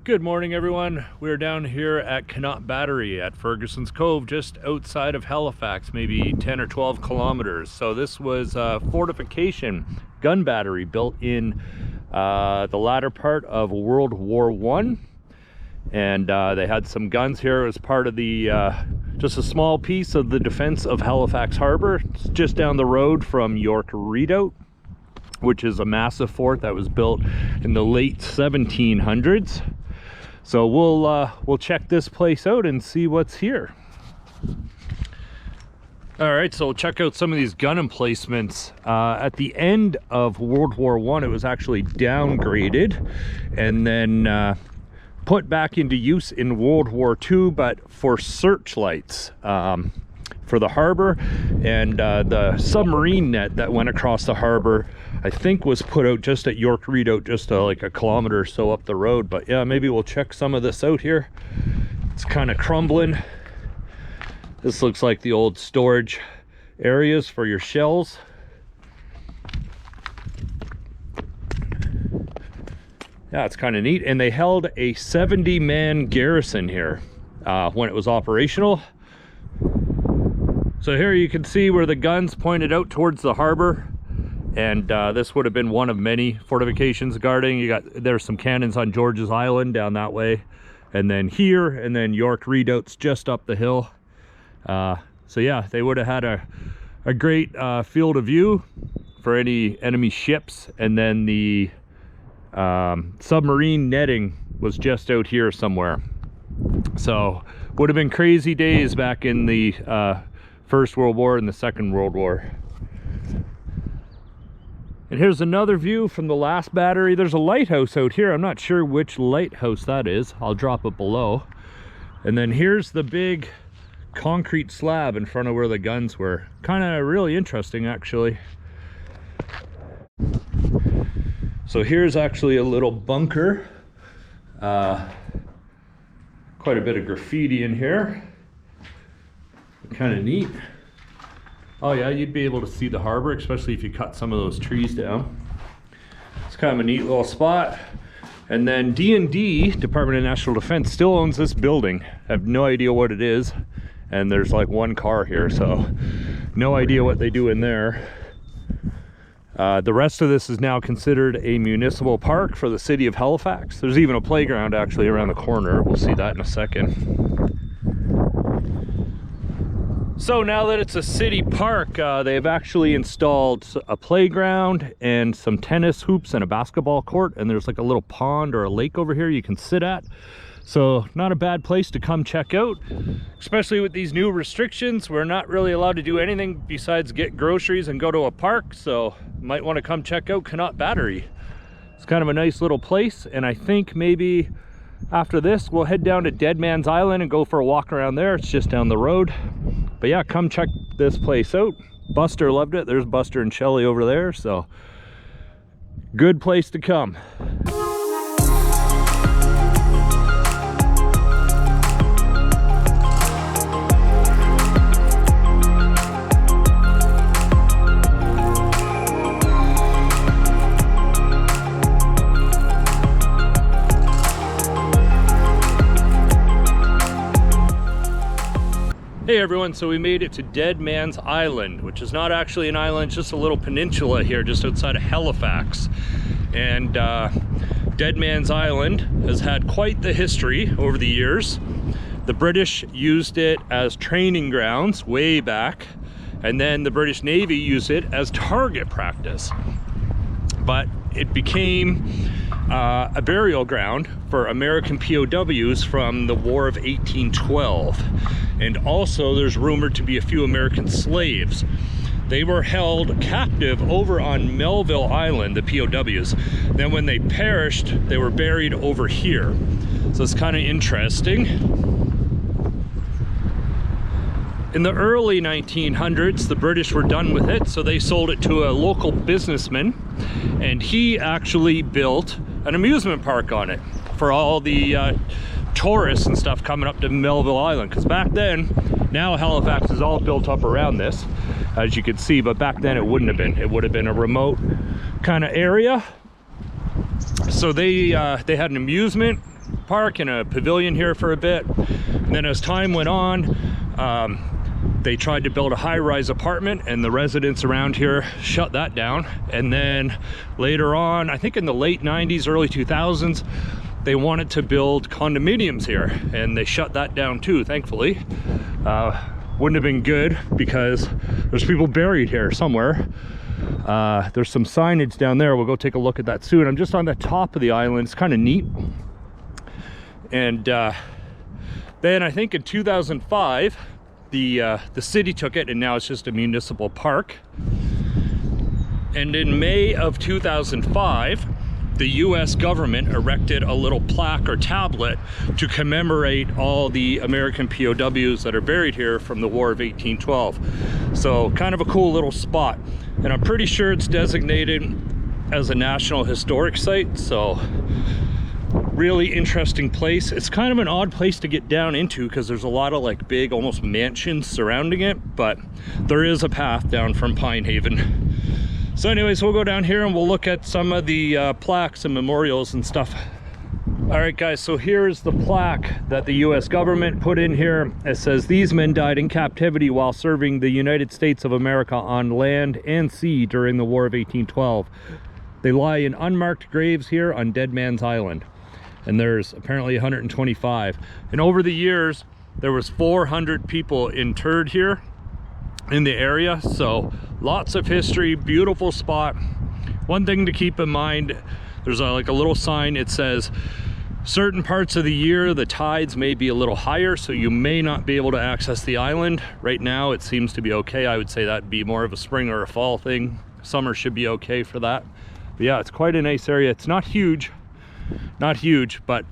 Good morning, everyone. We're down here at Connaught Battery at Ferguson's Cove, just outside of Halifax, maybe 10 or 12 kilometers. So this was a fortification gun battery built in the latter part of World War I. And they had some guns here as part of the just a small piece of the defense of Halifax Harbor. It's just down the road from York Redoubt, which is a massive fort that was built in the late 1700s. So we'll check this place out and see what's here. All right, so we'll check out some of these gun emplacements. At the end of World War I, it was actually downgraded and then put back into use in World War II, but for searchlights for the harbor. And the submarine net that went across the harbor, I think, was put out just at York Redoubt, just like a kilometer or so up the road. But yeah, maybe we'll check some of this out here. It's kind of crumbling. This looks like the old storage areas for your shells. Yeah, it's kind of neat. And they held a 70-man garrison here when it was operational. So here you can see where the guns pointed out towards the harbor. And this would have been one of many fortifications guarding. There's some cannons on George's Island down that way. And then here, and then York Redoubt's just up the hill. So yeah, they would have had a great field of view for any enemy ships. And then the submarine netting was just out here somewhere. So would have been crazy days back in the First World War and the Second World War. And here's another view from the last battery. There's a lighthouse out here. I'm not sure which lighthouse that is. I'll drop it below. And then here's the big concrete slab in front of where the guns were. Kind of really interesting, actually. So here's actually a little bunker. Quite a bit of graffiti in here. Kind of neat. Oh yeah, you'd be able to see the harbor, especially if you cut some of those trees down. It's kind of a neat little spot. And then D&D, Department of National Defense, still owns this building. I have no idea what it is. And there's like one car here, so no idea what they do in there. The rest of this is now considered a municipal park for the city of Halifax. There's even a playground actually around the corner. We'll see that in a second. So now that it's a city park, they've actually installed a playground and some tennis hoops and a basketball court, and there's like a little pond or a lake over here you can sit at. So not a bad place to come check out, especially with these new restrictions. We're not really allowed to do anything besides get groceries and go to a park, so might want to come check out Connaught Battery. It's kind of a nice little place, and I think maybe after this we'll head down to Deadman's Island and go for a walk around there. It's just down the road. But yeah, come check this place out. Buster loved it. There's Buster and Shelly over there, so good place to come. Hey everyone, so we made it to Deadman's Island, which is not actually an island, just a little peninsula here just outside of Halifax. And Deadman's Island has had quite the history over the years. The British used it as training grounds way back, and then the British Navy used it as target practice. But it became a burial ground for American POWs from the War of 1812. And also there's rumored to be a few American slaves. They were held captive over on Melville Island, the POWs. Then when they perished, they were buried over here. So it's kind of interesting. In the early 1900s, the British were done with it, so they sold it to a local businessman, and he actually built an amusement park on it for all the tourists and stuff coming up to Melville Island. Because back then, now Halifax is all built up around this, as you can see, but back then it wouldn't have been. It would have been a remote kind of area. So they had an amusement park and a pavilion here for a bit. And then as time went on, they tried to build a high-rise apartment, and the residents around here shut that down. And then later on, I think in the late 90s, early 2000s, they wanted to build condominiums here, and they shut that down too, thankfully. Wouldn't have been good because there's people buried here somewhere. There's some signage down there. We'll go take a look at that soon. I'm just on the top of the island. It's kind of neat. And then I think in 2005, the city took it, and now it's just a municipal park. And in May of 2005, the US government erected a little plaque or tablet to commemorate all the American POWs that are buried here from the War of 1812. So kind of a cool little spot. And I'm pretty sure it's designated as a National Historic Site, so really interesting place. It's kind of an odd place to get down into because there's a lot of like big, almost mansions surrounding it, but there is a path down from Pine Haven. So anyways, we'll go down here and we'll look at some of the plaques and memorials and stuff. All right, guys, so here's the plaque that the US government put in here. It says, "These men died in captivity while serving the United States of America on land and sea during the War of 1812. They lie in unmarked graves here on Deadman's Island." And there's apparently 125. And over the years, there was 400 people interred here in the area. So lots of history, beautiful spot. One thing to keep in mind, there's like a little sign. It says certain parts of the year the tides may be a little higher, so you may not be able to access the island. Right now it seems to be okay. I would say that'd be more of a spring or a fall thing. Summer should be okay for that. But yeah, it's quite a nice area. It's not huge, but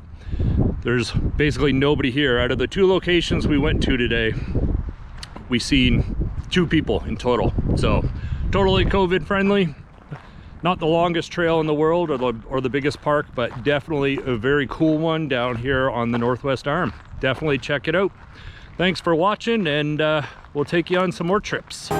there's basically nobody here. Out of the 2 locations we went to today, we seen 2 people in total. So totally COVID friendly. Not the longest trail in the world or the biggest park, but definitely a very cool one down here on the Northwest Arm. Definitely check it out. Thanks for watching, and we'll take you on some more trips.